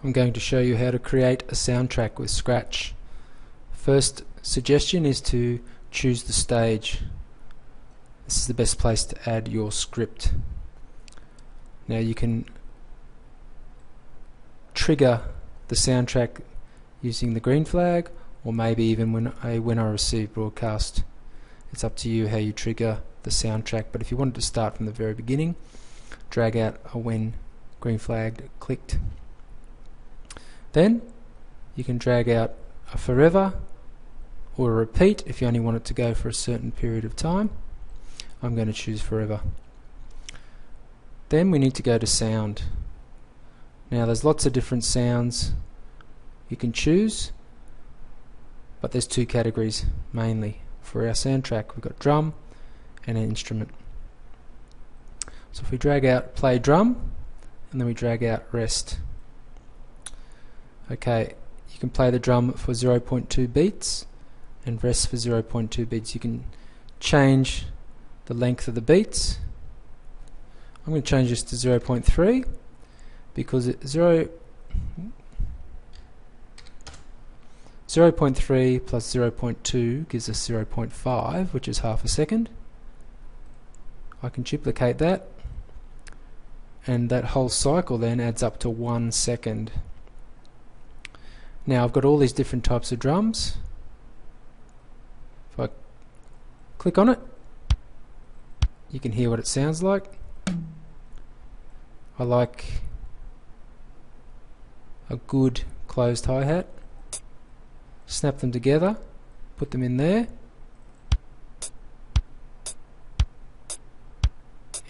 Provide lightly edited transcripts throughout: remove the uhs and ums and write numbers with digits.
I'm going to show you how to create a soundtrack with Scratch. First suggestion is to choose the stage. This is the best place to add your script. Now you can trigger the soundtrack using the green flag, or maybe even when I receive broadcast. It's up to you how you trigger the soundtrack, but if you wanted to start from the very beginning, drag out a when green flag clicked. Then you can drag out a forever or a repeat if you only want it to go for a certain period of time. I'm going to choose forever. Then we need to go to sound. Now there's lots of different sounds you can choose, but there's two categories mainly for our soundtrack. We've got drum and an instrument. So if we drag out play drum and then we drag out rest. Okay, you can play the drum for 0.2 beats and rest for 0.2 beats. You can change the length of the beats. I'm going to change this to 0.3 because 0.3 plus 0.2 gives us 0.5, which is half a second. I can duplicate that, and that whole cycle then adds up to 1 second. Now I've got all these different types of drums. If I click on it, you can hear what it sounds like. I like a good closed hi-hat. Snap them together, put them in there.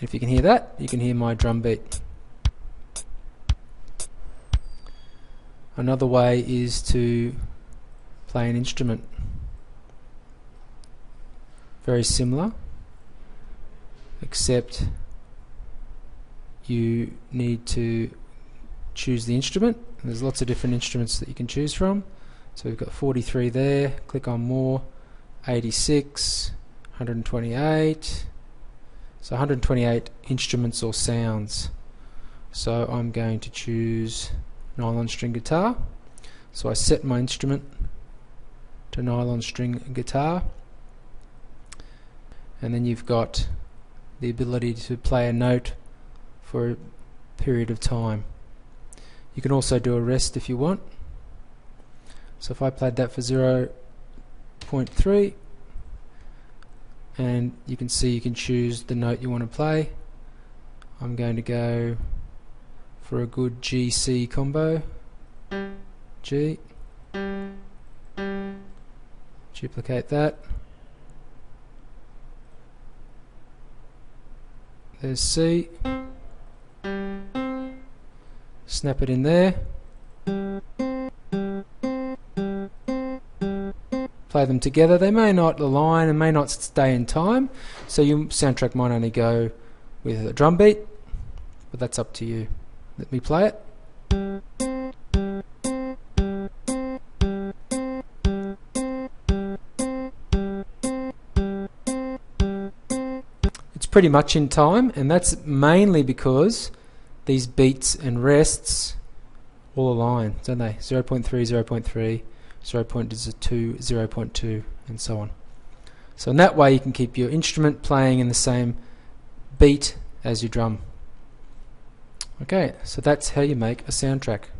If you can hear that, you can hear my drum beat. Another way is to play an instrument. Very similar, except you need to choose the instrument. There's lots of different instruments that you can choose from. So we've got 43 there, click on more, 86, 128, so 128 instruments or sounds. So I'm going to choose nylon string guitar. So I set my instrument to nylon string guitar, and then you've got the ability to play a note for a period of time. You can also do a rest if you want. So if I played that for 0.3, and you can see you can choose the note you want to play. I'm going to go for a good G-C combo. G. Duplicate that. There's C. Snap it in there. Play them together. They may not align and may not stay in time, so your soundtrack might only go with a drum beat, but that's up to you. Let me play it. It's pretty much in time, and that's mainly because these beats and rests all align, don't they? 0.3, 0.3, 0.2, 0.2, and so on. So in that way you can keep your instrument playing in the same beat as your drum. Okay, so that's how you make a soundtrack.